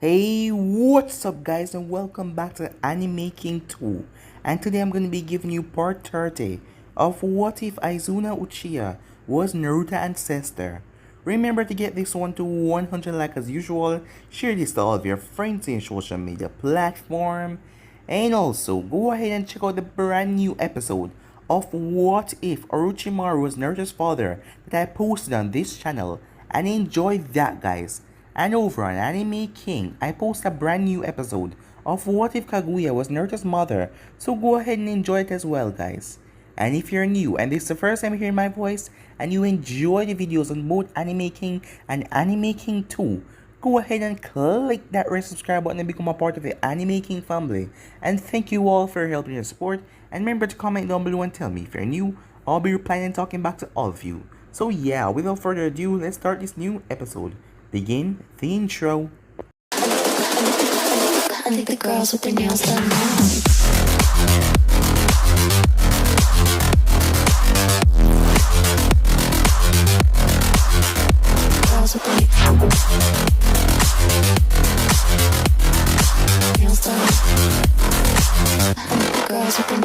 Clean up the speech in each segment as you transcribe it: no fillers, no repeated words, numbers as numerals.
Hey, what's up guys, and welcome back to Anime King 2. And today I'm going to be giving you part 30 of What If Izuna Uchiha was Naruto Ancestor. Remember to get this one to 100 likes as usual, share this to all of your friends in social media platform, and also go ahead and check out the brand new episode of What If Orochimaru was Naruto's father that I posted on this channel, and enjoy that guys. And over on Anime King, I post a brand new episode of What If Kaguya was Naruto's mother, so go ahead and enjoy it as well guys. And if you're new and this is the first time hearing my voice and you enjoy the videos on both Anime King and Anime King 2, go ahead and click that red subscribe button and become a part of the Anime King family. And thank you all for your help and your support, and remember to comment down below and tell me if you're new. I'll be replying and talking back to all of you. So yeah, without further ado, let's start this new episode. Begin the intro. I think the girls with their nails done now. Girls with their nails done. I think the girls with their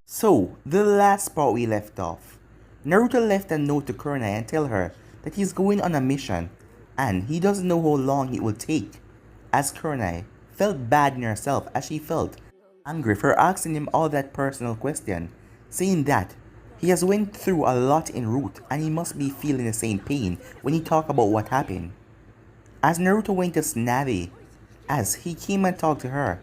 So, the last part we left off, Naruto left a note to Kurenai and tell her that he's going on a mission and he doesn't know how long it will take, as Kurenai felt bad in herself as she felt angry for asking him all that personal question, saying that he has went through a lot en route and he must be feeling the same pain when he talked about what happened. As Naruto went to Tsunade, as he came and talked to her,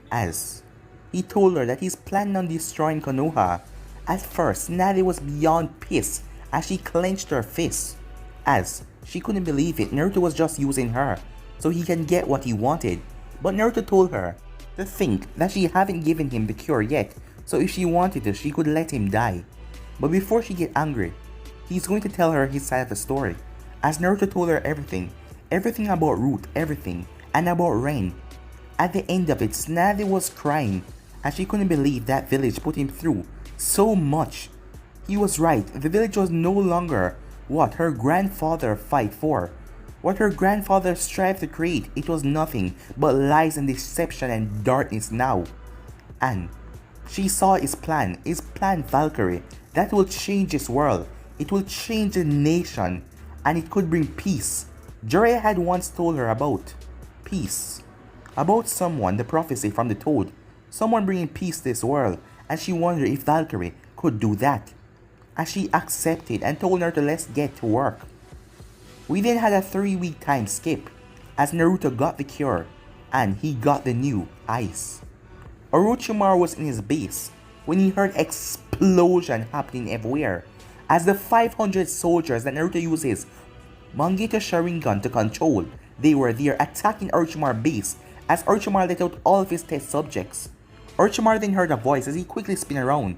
as he told her that he's planning on destroying Konoha. At first, Tsunade was beyond pissed as she clenched her fists, as she couldn't believe it. Naruto was just using her so he can get what he wanted. But Naruto told her to think that she haven't given him the cure yet, so if she wanted to, she could let him die. But before she get angry, he's going to tell her his side of the story, as Naruto told her everything about Root, everything, and about Rain. At the end of it, Tsunade was crying as she couldn't believe that village put him through so much. He was right, the village was no longer what her grandfather fight for. What her grandfather strived to create, it was nothing but lies and deception and darkness now. And she saw his plan Valkyrie, that will change this world, it will change the nation, and it could bring peace. Jiraiya had once told her about peace, about someone, the prophecy from the Toad, someone bringing peace to this world, and she wondered if Valkyrie could do that. As she accepted and told her to let's get to work. We then had a 3-week time skip as Naruto got the cure and he got the new ice. Orochimaru was in his base when he heard explosion happening everywhere as the 500 soldiers that Naruto uses Mangeto Sharingan to control, they were there attacking Orochimaru's base as Orochimaru let out all of his test subjects. Orochimaru then heard a voice as he quickly spun around,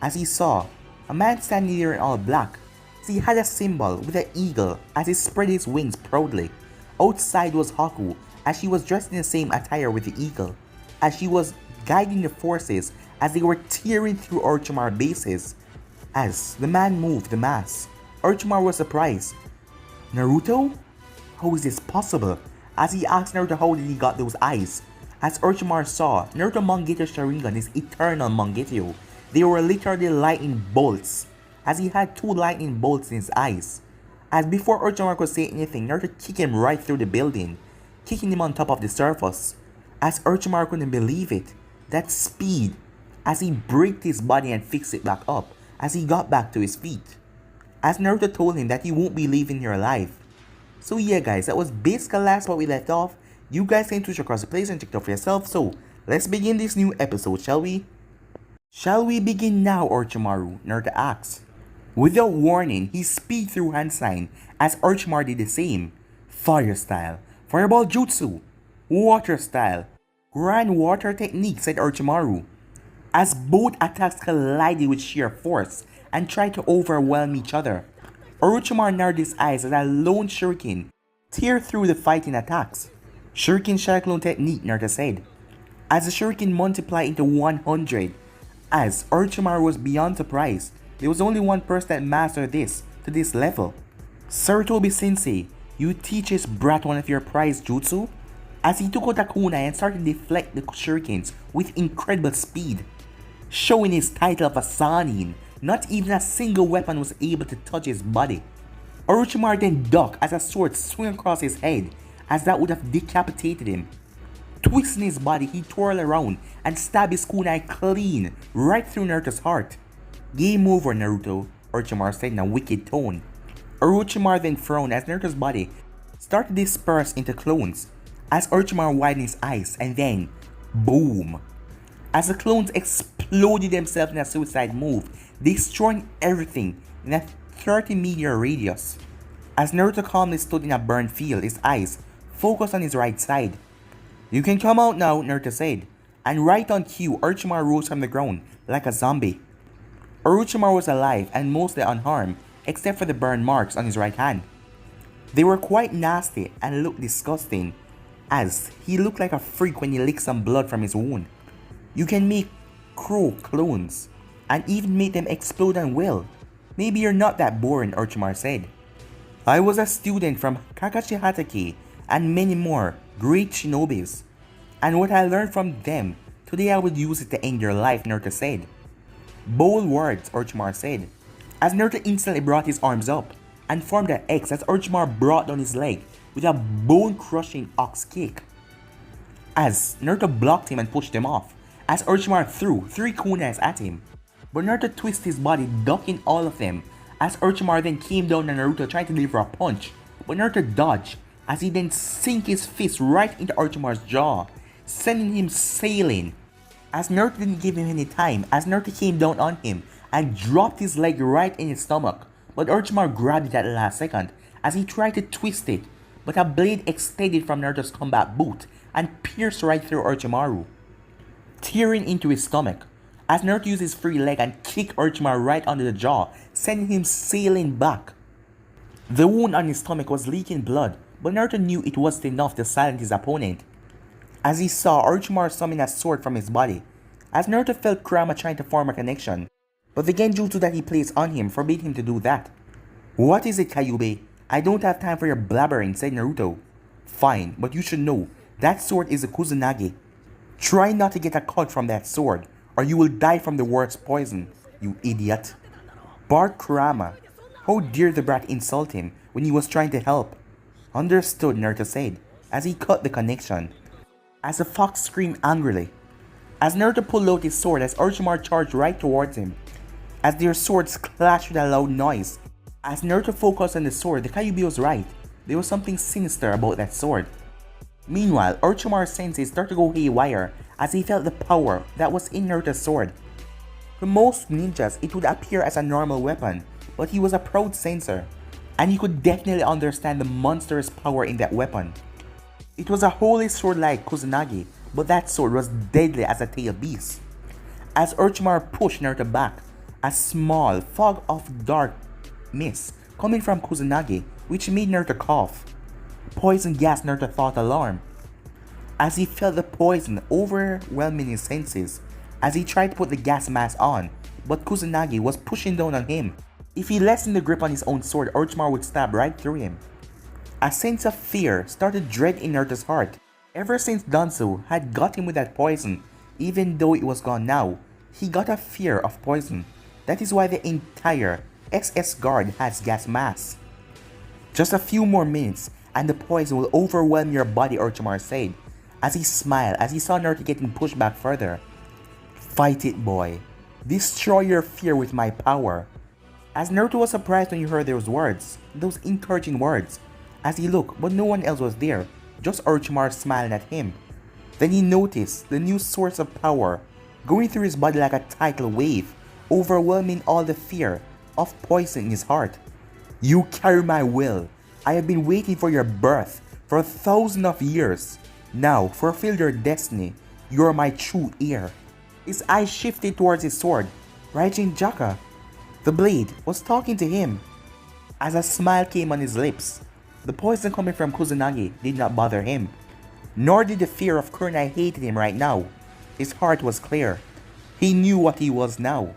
as he saw a man standing there in all black. So he had a symbol with an eagle as he spread his wings proudly. Outside was Haku as she was dressed in the same attire with the eagle, as she was guiding the forces as they were tearing through Orochimaru's bases. As the man moved the mask, Orochimaru was surprised. Naruto? How is this possible? As he asked Naruto how did he got those eyes. As Orochimaru saw, Naruto Mangeto Sharingan is eternal Mangeto. They were literally lightning bolts, as he had 2 lightning bolts in his eyes. As before Orochimaru could say anything, Naruto kicked him right through the building, kicking him on top of the surface. As Orochimaru couldn't believe it, that speed, as he braked his body and fixed it back up, as he got back to his feet. As Naruto told him that he won't be leaving here alive. So yeah guys, that was basically last what we left off. You guys can switch across the place and check it out for yourself, so let's begin this new episode, shall we? Shall we begin now, Orochimaru? Naruto asks. Without warning, he speed through hand sign as Orochimaru did the same. Fire style, fireball jutsu, water style, grand water technique, said Orochimaru. As both attacks collided with sheer force and tried to overwhelm each other, Orochimaru narrowed his eyes as a lone shuriken tear through the fighting attacks. Shuriken Shadow Clone technique, Naruto said. as the shuriken multiplied into 100. As Orochimaru was beyond surprised, there was only one person that mastered this to this level. Sarutobi Sensei, you teach his brat one of your prized jutsu? As he took out a kunai and started to deflect the shurikens with incredible speed. Showing his title of a Sanin, not even a single weapon was able to touch his body. Orochimaru then ducked as a sword swung across his head, as that would have decapitated him. Twisting his body, he twirled around and stabbed his kunai clean right through Naruto's heart. Game over, Naruto, Orochimaru said in a wicked tone. Orochimaru then frowned as Naruto's body started to disperse into clones, as Orochimaru widened his eyes, and then, boom! As the clones exploded themselves in a suicide move, destroying everything in a 30-meter radius. As Naruto calmly stood in a burned field, his eyes focused on his right side. You can come out now, Naruto said, and right on cue, Orochimaru rose from the ground like a zombie. Orochimaru was alive and mostly unharmed, except for the burn marks on his right hand. They were quite nasty and looked disgusting, as he looked like a freak when he licked some blood from his wound. You can make crow clones, and even make them explode and will. Maybe you're not that boring, Orochimaru said. I was a student from Kakashi Hatake and many more great shinobis, and what I learned from them, today I would use it to end your life, Naruto said. Bold words, Orochimaru said, as Naruto instantly brought his arms up and formed an X as Orochimaru brought down his leg with a bone-crushing ox kick. As Naruto blocked him and pushed him off, as Orochimaru threw 3 kunais at him. But Naruto twisted his body, ducking all of them, as Orochimaru then came down on Naruto trying to deliver a punch, but Naruto dodged as he then sank his fist right into Orochimaru's jaw, sending him sailing. As Naruto didn't give him any time, as Naruto came down on him and dropped his leg right in his stomach, but Orochimaru grabbed it at the last second as he tried to twist it, but a blade extended from Naruto's combat boot and pierced right through Orochimaru, tearing into his stomach. As Naruto used his free leg and kicked Orochimaru right under the jaw, sending him sailing back. The wound on his stomach was leaking blood, but Naruto knew it wasn't enough to silence his opponent, as he saw Orochimaru summon a sword from his body. As Naruto felt Kurama trying to form a connection, but the genjutsu that he placed on him forbade him to do that. What is it, Kyubey? I don't have time for your blabbering, said Naruto. Fine, but you should know, that sword is a Kusanagi. Try not to get a cut from that sword, or you will die from the worst poison, you idiot. Barked Kurama. How dare the brat insult him when he was trying to help? Understood, Naruto said, as he cut the connection. As the fox screamed angrily, as Naruto pulled out his sword as Orochimaru charged right towards him. As their swords clashed with a loud noise. As Naruto focused on the sword, the Kyuubi was right. There was something sinister about that sword. Meanwhile, Orochimaru Sensei started to go haywire as he felt the power that was in Naruto's sword. To most ninjas, it would appear as a normal weapon, but he was a proud sensei, and he could definitely understand the monstrous power in that weapon. It was a holy sword like Kusanagi, but that sword was deadly as a tail beast. As Orochimaru pushed Naruto back, a small fog of dark mist coming from Kusanagi, which made Naruto cough. Poison gas, Naruto thought, alarm, as he felt the poison overwhelming his senses as he tried to put the gas mask on, but Kusanagi was pushing down on him. If he lessened the grip on his own sword, Orochimaru would stab right through him. A sense of fear started dread in Naruto's heart. Ever since Danzo had got him with that poison, even though it was gone now, he got a fear of poison. That is why the entire SS guard has gas masks. Just a few more minutes and the poison will overwhelm your body, Orochimaru said, as he smiled as he saw Naruto getting pushed back further. Fight it, boy. Destroy your fear with my power. As Naruto was surprised when he heard those words, those encouraging words, as he looked, but no one else was there, just Orochimaru smiling at him. Then he noticed the new source of power going through his body like a tidal wave, overwhelming all the fear of poison in his heart. You carry my will. I have been waiting for your birth for 1,000 of years. Now, fulfill your destiny. You are my true heir. His eyes shifted towards his sword, Raijin Jaka. The blade was talking to him. As a smile came on his lips, the poison coming from Kusanagi did not bother him. Nor did the fear of Kurenai hate him right now, His heart was clear. He knew what he was now.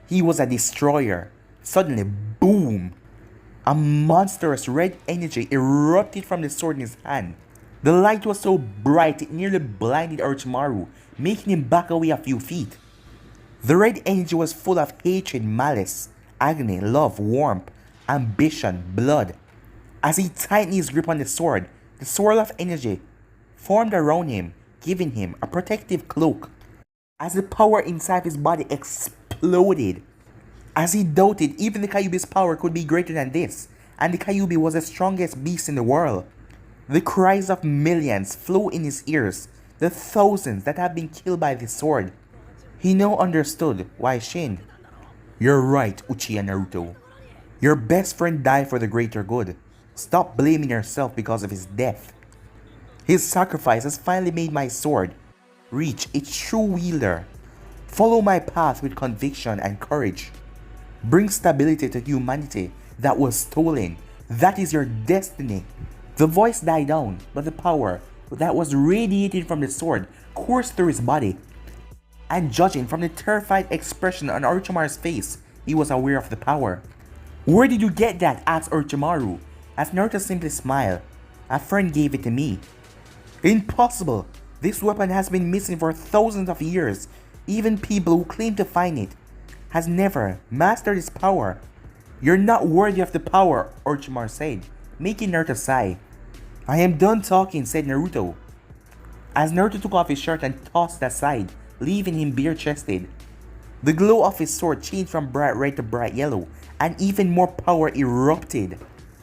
He was a destroyer. Suddenly, boom! A monstrous red energy erupted from the sword in his hand. The light was so bright it nearly blinded Orochimaru, making him back away a few feet. The red energy was full of hatred, malice, agony, love, warmth, ambition, blood. As he tightened his grip on the swirl of energy formed around him, giving him a protective cloak. As the power inside his body exploded, as he doubted even the Kyuubi's power could be greater than this, and the Kyuubi was the strongest beast in the world. The cries of millions flew in his ears, the thousands that had been killed by the sword. He now understood why Shin. You're right, Uchiha Naruto. Your best friend died for the greater good. Stop blaming yourself because of his death. His sacrifice has finally made my sword reach its true wielder. Follow my path with conviction and courage. Bring stability to humanity that was stolen. That is your destiny. The voice died down, but the power that was radiating from the sword coursed through his body. And judging from the terrified expression on Orochimaru's face, he was aware of the power. Where did you get that? Asked Orochimaru. As Naruto simply smiled. A friend gave it to me. Impossible! This weapon has been missing for thousands of years. Even people who claim to find it has never mastered its power. You're not worthy of the power, Orochimaru said, making Naruto sigh. I am done talking, said Naruto. As Naruto took off his shirt and tossed it aside, leaving him bare-chested. The glow of his sword changed from bright red to bright yellow, and even more power erupted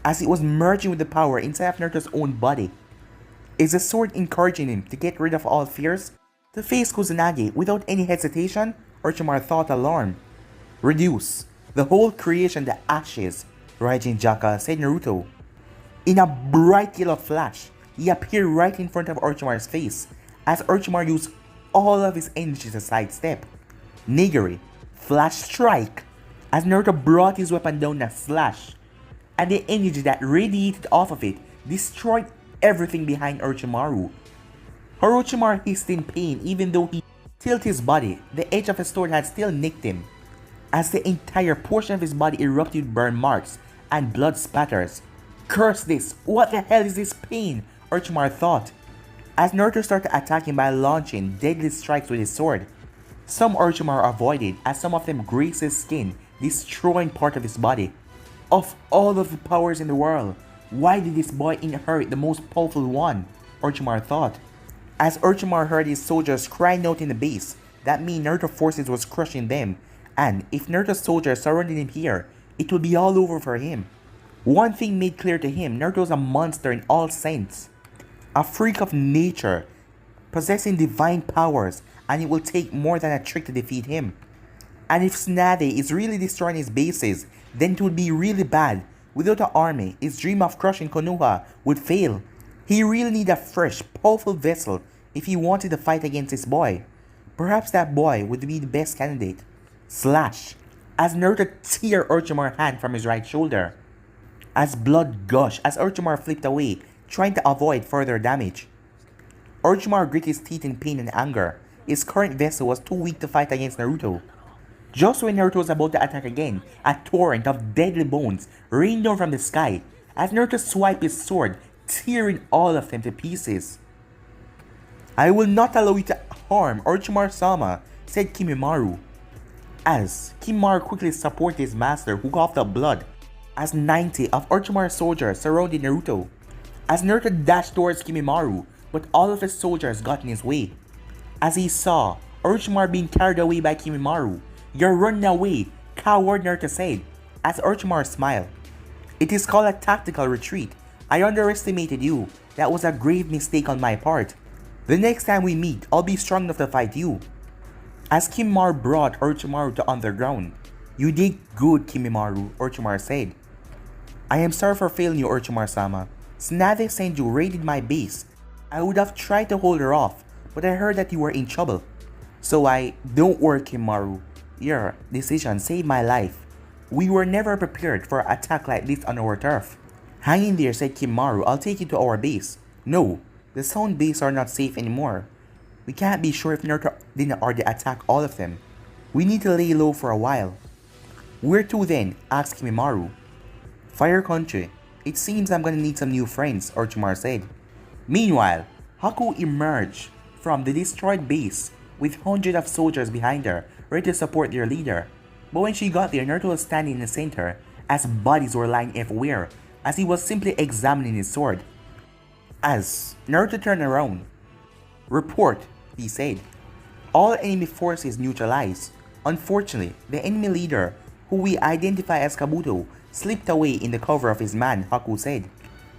as it was merging with the power inside of Naruto's own body. Is the sword encouraging him to get rid of all fears? To face Kusanagi without any hesitation? Orochimaru thought alarmed. Reduce the whole creation to ashes, Raijin Jaka, said Naruto. In a bright yellow flash, he appeared right in front of Orochimaru's face as Orochimaru used all of his energy to sidestep. Nigiri, flash strike, as Naruto brought his weapon down in a slash, and the energy that radiated off of it destroyed everything behind Orochimaru. Orochimaru hissed in pain even though he tilted his body. The edge of his sword had still nicked him, as the entire portion of his body erupted with burn marks and blood spatters. Curse this! What the hell is this pain? Orochimaru thought, as Naruto started attacking by launching deadly strikes with his sword. Some Orochimaru avoided as some of them grazed his skin, destroying part of his body. Of all of the powers in the world, why did this boy inherit the most powerful one? Orochimaru thought. As Orochimaru heard his soldiers crying out in the base, that meant Naruto's forces was crushing them, and if Naruto's soldiers surrounded him here, it would be all over for him. One thing made clear to him, Naruto was a monster in all sense. A freak of nature, possessing divine powers, and it will take more than a trick to defeat him. And if Tsunade is really destroying his bases, then it would be really bad. Without an army, his dream of crushing Konoha would fail. He really needed a fresh, powerful vessel if he wanted to fight against this boy. Perhaps that boy would be the best candidate. Slash, as Naruto tear Orochimaru's hand from his right shoulder. As blood gushed as Orochimaru flipped away, trying to avoid further damage. Orochimaru grit his teeth in pain and anger. His current vessel was too weak to fight against Naruto. Just when Naruto was about to attack again, a torrent of deadly bones rained down from the sky as Naruto swiped his sword, tearing all of them to pieces. I will not allow you to harm Orochimaru-sama, said Kimimaro. As Kimimaro quickly supported his master who coughed up blood, as 90 of Orochimaru's soldiers surrounded Naruto. As Naruto dashed towards Kimimaro, but all of his soldiers got in his way. As he saw Orochimaru being carried away by Kimimaro, "You're running away, coward," Naruto said, as Orochimaru smiled. "It is called a tactical retreat. I underestimated you. That was a grave mistake on my part. The next time we meet, I'll be strong enough to fight you." As Kimimaro brought Orochimaru to underground, "You did good, Kimimaro," Orochimaru said. "I am sorry for failing you, Orochimaru-sama. Tsunade Senju raided my base. I would have tried to hold her off, but I heard that you were in trouble. So don't worry, Kimimaro. Your decision saved my life. We were never prepared for an attack like this on our turf." "Hang in there," said Kimimaro. "I'll take you to our base." "No, the sound base are not safe anymore. We can't be sure if Naruto didn't already attack all of them. We need to lay low for a while. Where to then? Asked Kimimaru. Fire Country. It seems I'm gonna need some new friends, Orochimaru said. Meanwhile, Haku emerged from the destroyed base with hundreds of soldiers behind her, ready to support their leader. But when she got there, Naruto was standing in the center, as bodies were lying everywhere, as he was simply examining his sword. As Naruto turned around, "Report," he said. "All enemy forces neutralized. Unfortunately, the enemy leader, who we identify as Kabuto, slipped away in the cover of his man," Haku said.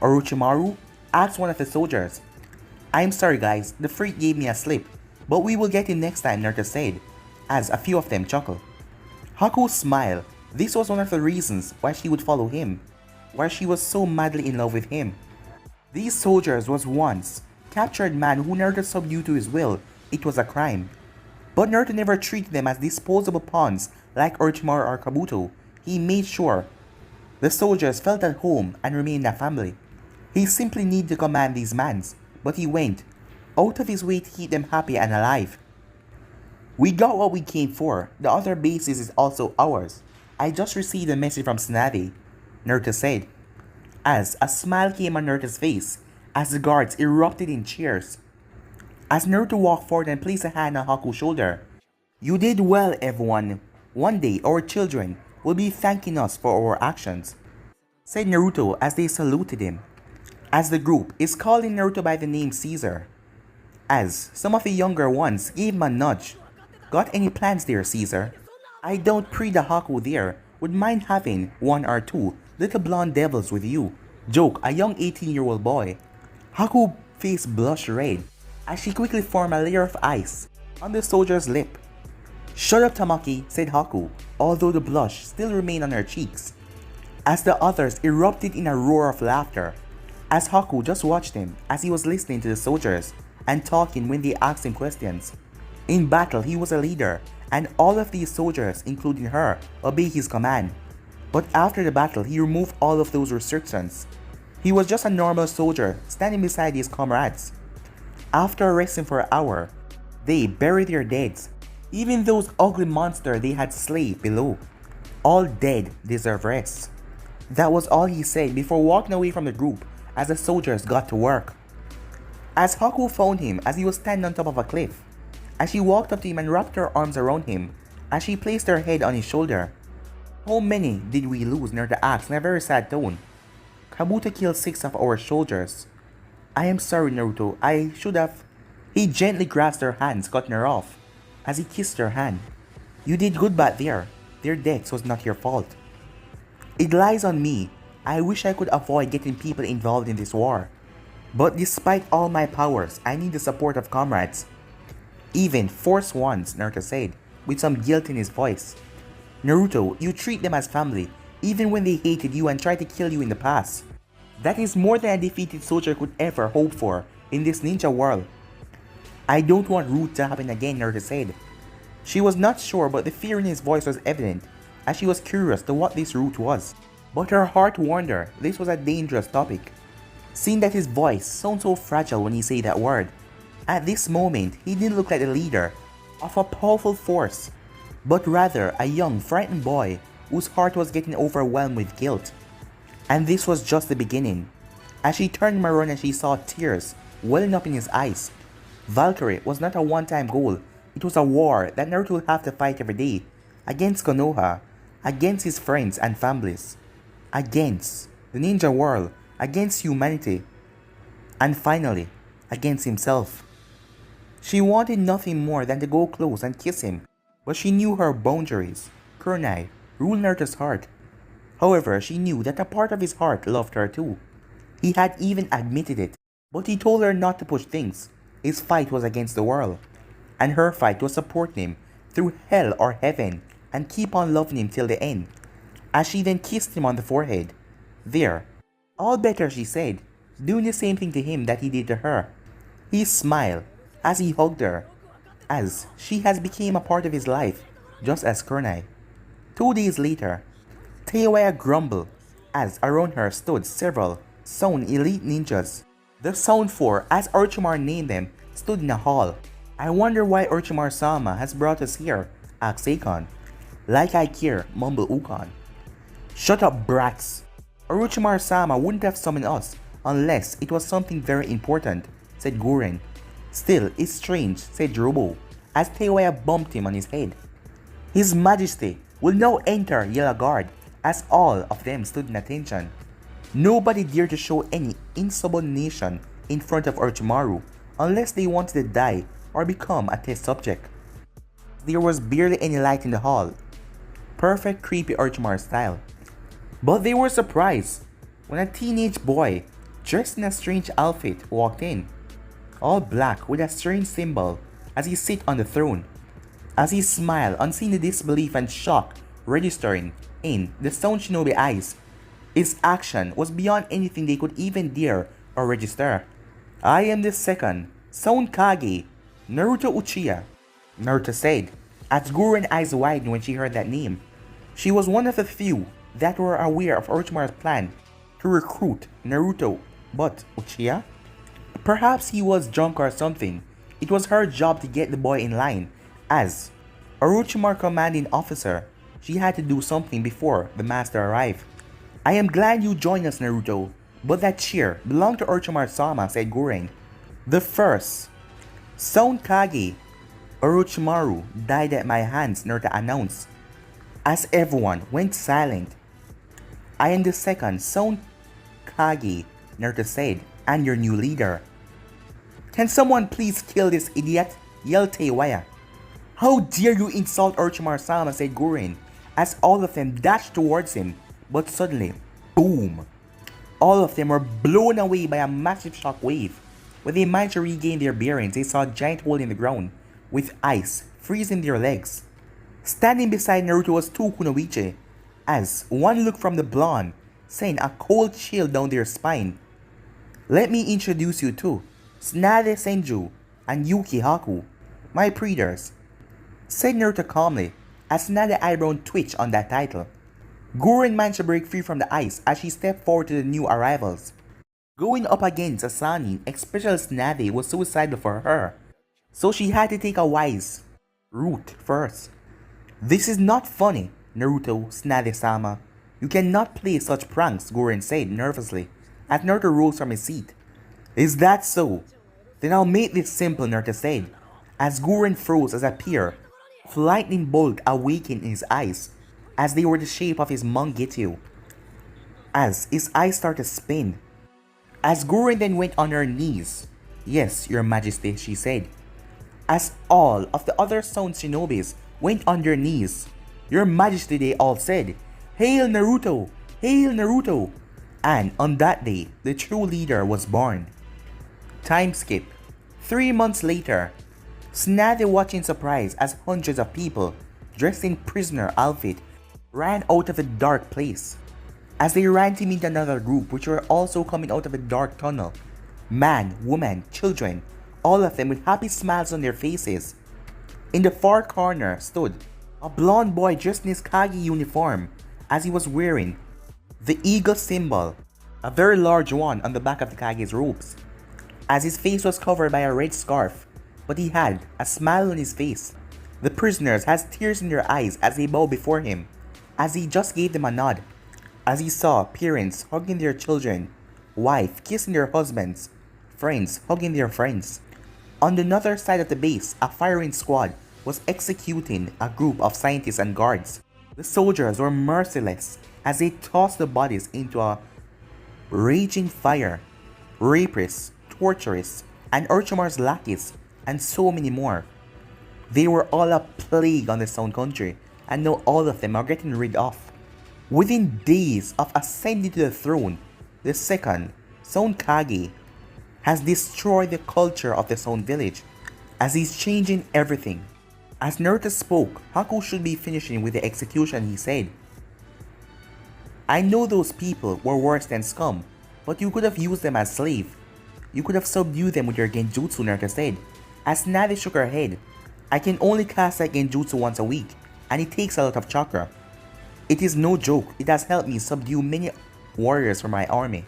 "Orochimaru?" asked one of the soldiers. "I'm sorry guys, the freak gave me a slip, but we will get him next time," Naruto said, as a few of them chuckled. Haku smiled. This was one of the reasons why she would follow him, why she was so madly in love with him. These soldiers was once captured man who Naruto subdued to his will. It was a crime. But Naruto never treated them as disposable pawns like Orochimaru or Kabuto. He made sure the soldiers felt at home and remained a family. He simply needed to command these mans, but he went out of his way to keep them happy and alive. "We got what we came for. The other bases is also ours. I just received a message from Tsunade," Naruto said, as a smile came on Naruto's face as the guards erupted in cheers. As Naruto walked forward and placed a hand on Haku's shoulder. "You did well, everyone. One day our children will be thanking us for our actions," said Naruto as they saluted him. As the group is calling Naruto by the name Caesar, as some of the younger ones gave him a nudge. "Got any plans there, Caesar? I don't pray the Haku there would mind having one or two little blonde devils with you," joked a young 18-year-old boy. Haku's face blushed red as she quickly formed a layer of ice on the soldier's lip. "Shut up, Tamaki," said Haku, although the blush still remained on her cheeks, as the others erupted in a roar of laughter, as Haku just watched him as he was listening to the soldiers and talking when they asked him questions. In battle, he was a leader, and all of these soldiers, including her, obeyed his command. But after the battle, he removed all of those restrictions. He was just a normal soldier standing beside his comrades. After resting for an hour, they buried their deads, even those ugly monsters they had slain below. All dead deserve rest. That was all he said before walking away from the group as the soldiers got to work. As Haku found him as he was standing on top of a cliff, as she walked up to him and wrapped her arms around him as she placed her head on his shoulder. "How many did we lose?" Naruto asked in a very sad tone. "Kabuto killed 6 of our soldiers." "I am sorry, Naruto. I should have..." He gently grasped her hands, cutting her off as he kissed her hand. "You did good back there. Their deaths was not your fault. It lies on me. I wish I could avoid getting people involved in this war. But despite all my powers, I need the support of comrades. Even forced ones," Naruto said, with some guilt in his voice. "Naruto, you treat them as family, even when they hated you and tried to kill you in the past. That is more than a defeated soldier could ever hope for in this ninja world." "I don't want root to happen again," Naruto said. She was not sure, but the fear in his voice was evident, as she was curious to what this root was. But her heart warned her this was a dangerous topic, seeing that his voice sounded so fragile when he said that word. At this moment, he didn't look like the leader of a powerful force, but rather a young, frightened boy whose heart was getting overwhelmed with guilt. And this was just the beginning. As she turned him around and she saw tears welling up in his eyes. Valkyrie was not a one-time goal. It was a war that Naruto would have to fight every day, against Konoha, against his friends and families, against the ninja world, against humanity, and finally, against himself. She wanted nothing more than to go close and kiss him, but she knew her boundaries. Kunai ruled Naruto's heart. However, she knew that a part of his heart loved her too. He had even admitted it, but he told her not to push things. His fight was against the world, and her fight was supporting him through hell or heaven and keep on loving him till the end. As she then kissed him on the forehead. "There, all better," she said, doing the same thing to him that he did to her. He smiled as he hugged her, as she has become a part of his life, just as Kunai. 2 days later, Teiwaya grumbled as around her stood several Sound elite ninjas. The Sound Four, as Orochimaru named them, stood in a hall. I wonder why Orochimaru-sama has brought us here, asked Akon. Like I care, mumbled Ukon. Shut up, brats. Orochimaru-sama wouldn't have summoned us unless it was something very important, said Guren. Still, it's strange, said Robo, as Teiwaya bumped him on his head. His Majesty will now enter Yellow Guard, as all of them stood in attention. Nobody dared to show any insubordination in front of Orochimaru unless they wanted to die or become a test subject. There was barely any light in the hall. Perfect creepy Orochimaru style. But they were surprised when a teenage boy, dressed in a strange outfit, walked in. All black with a strange symbol as he sat on the throne. As he smiled, unseen the disbelief and shock registering in the Stone Shinobi eyes. His action was beyond anything they could even dare or register. I am the second Stone Kage, Naruto Uchiha, Naruto said, as Guren's eyes widened when she heard that name. She was one of the few that were aware of Orochimaru's plan to recruit Naruto, but Uchiha? Perhaps he was drunk or something. It was her job to get the boy in line. As Orochimaru commanding officer, she had to do something before the master arrived. I am glad you joined us, Naruto, but that chair belonged to Orochimaru-sama, said Guren. The first Stone Kage, Orochimaru, died at my hands, Naruto announced, as everyone went silent. I am the second Stone Kage, Naruto said, and your new leader. Can someone please kill this idiot? Yelled Teiwaya. How dare you insult Orochimaru-sama, said Guren, as all of them dashed towards him. But suddenly, boom! All of them were blown away by a massive shock wave. When they managed to regain their bearings, they saw a giant hole in the ground, with ice freezing their legs. Standing beside Naruto was two Kunoichi, as one looked from the blonde, sent a cold chill down their spine. Let me introduce you to Tsunade Senju and Yuki Haku, my breeders, said Naruto calmly, as Tsunade's eyebrow twitched on that title. Guren managed to break free from the ice as she stepped forward to the new arrivals. Going up against Asani, especially Tsunade, was suicidal for her, so she had to take a wise route first. This is not funny, Naruto, Tsunade-sama. You cannot play such pranks, Guren said nervously, as Naruto rose from his seat. Is that so? Then I'll make this simple, Naruto said, as Guren froze as a pair of lightning bolt awakened in his eyes, as they were the shape of his Mangekyou. As his eyes started to spin. As Guren then went on her knees. Yes, your majesty, she said. As all of the other Stone Shinobis went on their knees. Your majesty, they all said. Hail Naruto! Hail Naruto! And on that day, the true leader was born. Time skip. 3 months later, Tsunade watched in surprise as hundreds of people, dressed in prisoner outfit, ran out of the dark place. As they ran to meet another group which were also coming out of a dark tunnel. Man, woman, children, all of them with happy smiles on their faces. In the far corner stood a blond boy dressed in his Kage uniform, as he was wearing the eagle symbol, a very large one on the back of the Kage's robes. As his face was covered by a red scarf, but he had a smile on his face. The prisoners had tears in their eyes as they bowed before him, as he just gave them a nod. As he saw parents hugging their children, wife kissing their husbands, friends hugging their friends. On the other side of the base, a firing squad was executing a group of scientists and guards. The soldiers were merciless as they tossed the bodies into a raging fire. Rapists, torturers, and Orochimaru's lackeys, and so many more. They were all a plague on the Stone Country, and now all of them are getting rid of. Within days of ascending to the throne, the second Stone Kage has destroyed the culture of the Stone Village, as he's changing everything. As Naruto spoke, Haku should be finishing with the execution, he said. I know those people were worse than scum, but you could have used them as slaves. You could have subdued them with your genjutsu, Naruto said. As Nade shook her head, I can only cast that genjutsu once a week, and it takes a lot of chakra. It is no joke, it has helped me subdue many warriors for my army.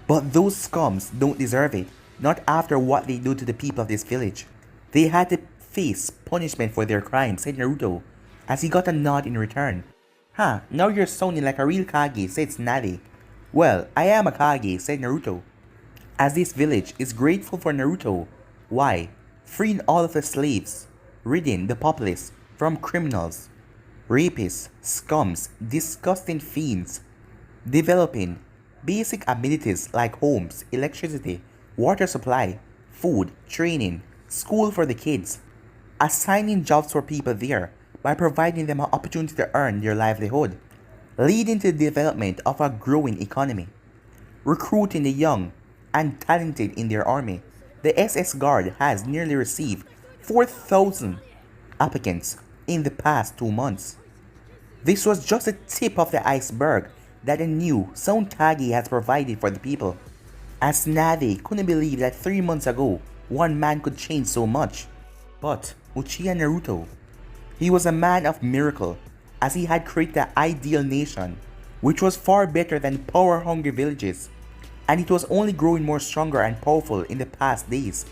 But those scums don't deserve it, not after what they do to the people of this village. They had to face punishment for their crimes, said Naruto, as he got a nod in return. Huh, now you're sounding like a real Kage, said Tsunade. Well, I am a Kage, said Naruto, as this village is grateful for Naruto. Why? Freeing all of the slaves, ridding the populace from criminals, rapists, scums, disgusting fiends, developing basic amenities like homes, electricity, water supply, food, training, school for the kids, assigning jobs for people there by providing them an opportunity to earn their livelihood, leading to the development of a growing economy, recruiting the young and talented in their army. The SS Guard has nearly received 4,000 applicants in the past 2 months. This was just the tip of the iceberg that a new Sound Kage has provided for the people. As Tsunade couldn't believe that 3 months ago, one man could change so much. But Uchiha Naruto, he was a man of miracle, as he had created the ideal nation, which was far better than power-hungry villages, and it was only growing more stronger and powerful in the past days.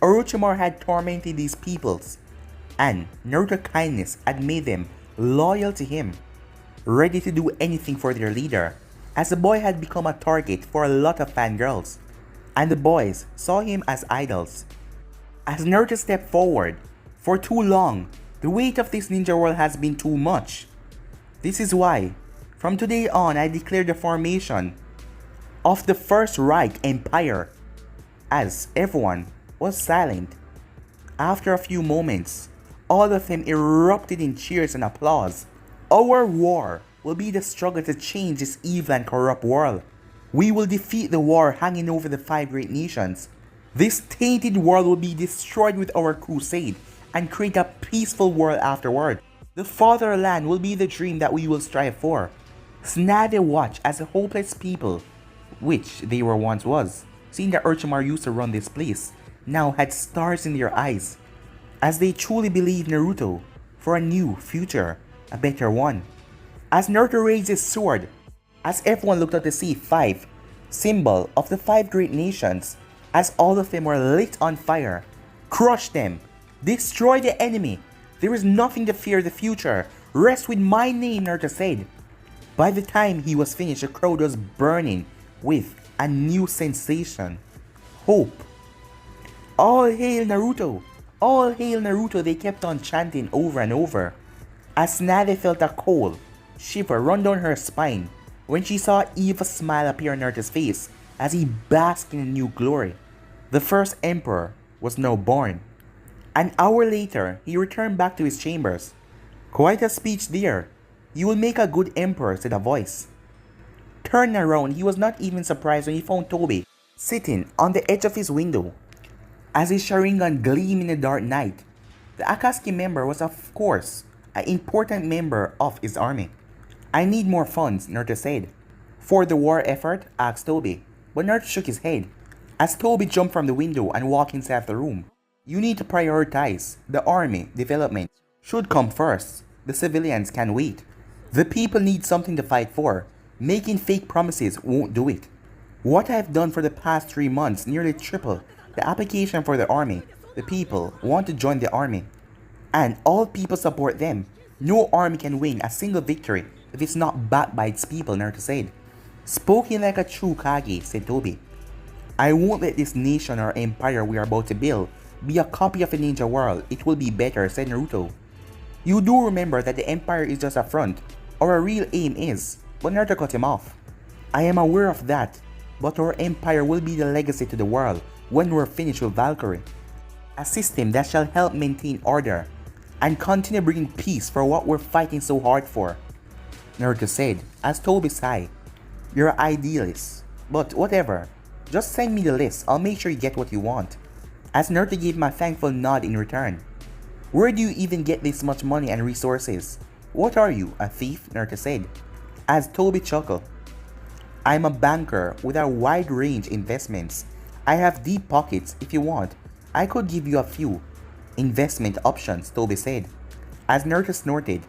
Orochimaru had tormented these peoples, and Naruto's kindness had made them loyal to him, ready to do anything for their leader, as the boy had become a target for a lot of fangirls, and the boys saw him as idols. As Naruto stepped forward, for too long, the weight of this ninja world has been too much. This is why, from today on, I declare the formation of the First Reich Empire. As everyone was silent, after a few moments, all of them erupted in cheers and applause. Our war will be the struggle to change this evil and corrupt world. We will defeat the war hanging over the 5 great nations. This tainted world will be destroyed with our crusade and create a peaceful world afterward. The fatherland will be the dream that we will strive for. Tsunade watched as the hopeless people, which they were once was, seeing that Orochimaru used to run this place, now had stars in their eyes, as they truly believed Naruto for a new future, a better one. As Naruto raised his sword, as everyone looked up to see 5, symbol of the 5 great nations, as all of them were lit on fire. Crush them! Destroy the enemy! There is nothing to fear the future. Rest with my name, Naruto said. By the time he was finished, the crowd was burning with a new sensation. Hope. All hail Naruto! All hail Naruto, they kept on chanting over and over. As Tsunade felt a cold shiver run down her spine when she saw an evil smile appear on Naruto's face as he basked in a new glory. The first emperor was now born. An hour later, he returned back to his chambers. Quite a speech there. You will make a good emperor, said a voice. Turning around, he was not even surprised when he found Tobi sitting on the edge of his window as his Sharingan gleamed in the dark night. The Akatsuki member was of course an important member of his army. I need more funds, Naruto said. For the war effort? Asked Tobi, but Naruto shook his head as Tobi jumped from the window and walked inside the room. You need to prioritize. The army development should come first. The civilians can wait. The people need something to fight for. Making fake promises won't do it. What I've done for the past 3 months nearly tripled the application for the army. The people want to join the army, and all people support them. No army can win a single victory if it's not backed by its people, Naruto said. Spoken like a true Kage, said Tobi. I won't let this nation or empire we are about to build be a copy of a ninja world. It will be better, said Naruto. You do remember that the empire is just a front. Our real aim is, but Naruto cut him off. I am aware of that, but our empire will be the legacy to the world when we're finished with Valkyrie. A system that shall help maintain order and continue bringing peace for what we're fighting so hard for, Naruto said as Tobi sighed. You're an idealist, but whatever. Just send me the list, I'll make sure you get what you want. As Naruto gave him a thankful nod in return. Where do you even get this much money and resources? What are you, a thief? Naruto said as Tobi chuckled. I'm a banker with a wide range investments. I have deep pockets. If you want, I could give you a few investment options, Tobi said as Naruto snorted.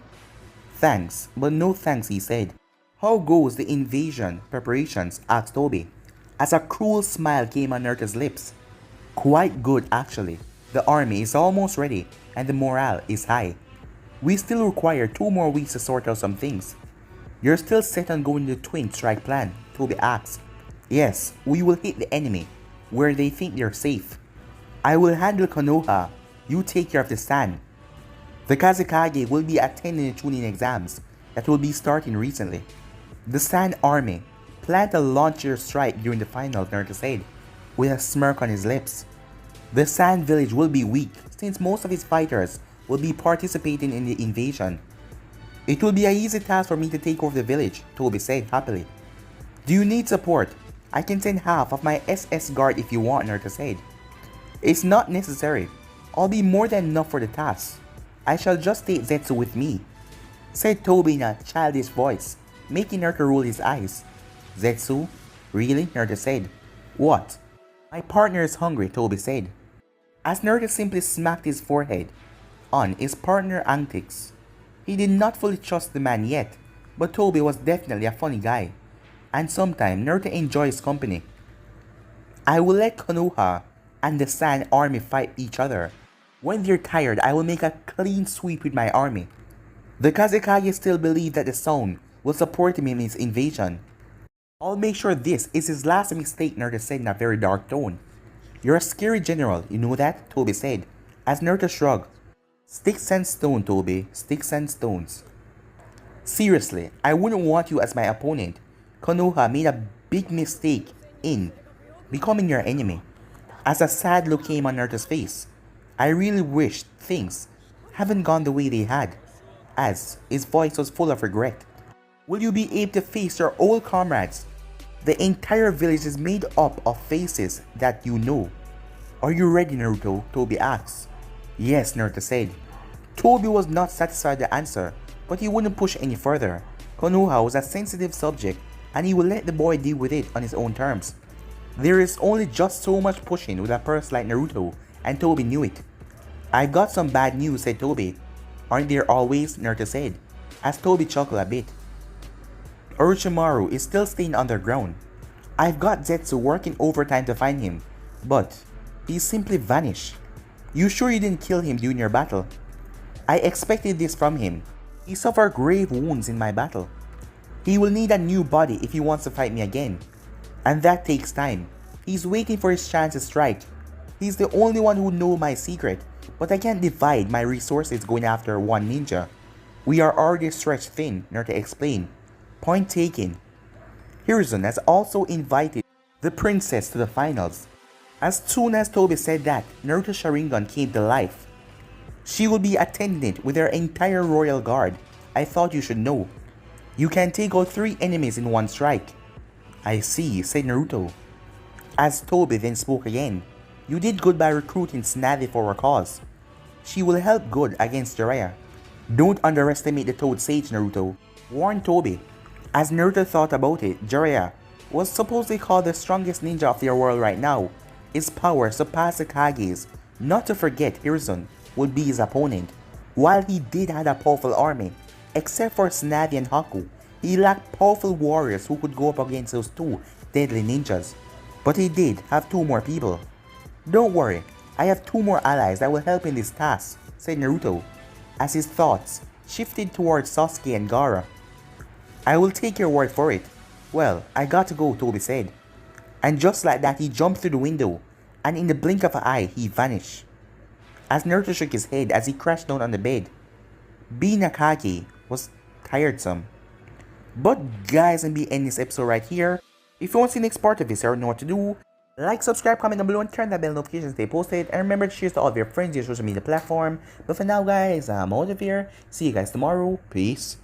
Thanks, but no thanks, he said. How goes the invasion preparations? Asked Tobi as a cruel smile came on Naruto's lips. Quite good, actually. The army is almost ready and the morale is high. We still require 2 more weeks to sort out some things. You're still set on going to the twin strike plan, Toby asks. Yes, we will hit the enemy, where they think they're safe. I will handle Konoha, you take care of the Sand. The Kazekage will be attending the tuning exams that will be starting recently. The Sand Army plan to launch their strike during the finals, Naruto said, with a smirk on his lips. The Sand Village will be weak since most of its fighters will be participating in the invasion. It will be an easy task for me to take over the village, Toby said happily. Do you need support? I can send half of my SS guard if you want, Naruto said. It's not necessary. I'll be more than enough for the task. I shall just take Zetsu with me, said Toby in a childish voice, making Naruto roll his eyes. Zetsu? Really? Naruto said. What? My partner is hungry, Toby said, as Naruto simply smacked his forehead on his partner's antics. He did not fully trust the man yet, but Toby was definitely a funny guy, and sometimes Naruto enjoys company. I will let Konoha and the Sand Army fight each other. When they're tired, I will make a clean sweep with my army. The Kazekage still believe that the Sound will support him in his invasion. I'll make sure this is his last mistake, Naruto said in a very dark tone. You're a scary general, you know that? Toby said, as Naruto shrugged. Sticks and stones, Toby, sticks and stones. Seriously, I wouldn't want you as my opponent. Konoha made a big mistake in becoming your enemy. As a sad look came on Naruto's face, I really wished things haven't gone the way they had, as his voice was full of regret. Will you be able to face your old comrades? The entire village is made up of faces that you know. Are you ready, Naruto? Toby asked. Yes, Naruto said. Toby was not satisfied with the answer, but he wouldn't push any further. Konoha was a sensitive subject, and he would let the boy deal with it on his own terms. There is only just so much pushing with a person like Naruto, and Toby knew it. I got some bad news, said Toby. Aren't there always? Naruto said, as Toby chuckled a bit. Orochimaru is still staying underground. I've got Zetsu working overtime to find him, but he simply vanished. You sure you didn't kill him during your battle? I expected this from him. He suffered grave wounds in my battle. He will need a new body if he wants to fight me again. And that takes time. He's waiting for his chance to strike. He's the only one who knows my secret, but I can't divide my resources going after one ninja. We are already stretched thin, Naruto explained. Point taken. Hiruzen has also invited the princess to the finals. As soon as Toby said that, Naruto's Sharingan came to life. She will be attendant with her entire royal guard. I thought you should know. You can take out 3 enemies in one strike. I see, said Naruto. As Toby then spoke again. You did good by recruiting Tsunade for a cause. She will help good against Jiraiya. Don't underestimate the Toad Sage, Naruto, warned Toby. As Naruto thought about it, Jiraiya was supposedly called the strongest ninja of their world right now. His power surpassed the Kage's. Not to forget, Hiruzen would be his opponent. While he did have a powerful army, except for Tsunade and Haku, he lacked powerful warriors who could go up against those 2 deadly ninjas. But he did have 2 more people. Don't worry, I have 2 more allies that will help in this task, said Naruto, as his thoughts shifted towards Sasuke and Gaara. I will take your word for it. Well, I got to go, Toby said. And just like that, he jumped through the window, and in the blink of an eye, he vanished. As Naruto shook his head as he crashed down on the bed, being a Kage was tiresome. But guys, I'm ending this episode right here. If you want to see the next part of this, or know what to do, like, subscribe, comment down below, and turn that bell notification to stay posted. And remember to share to all of your friends on your social media platform. But for now, guys, I'm out of here. See you guys tomorrow. Peace.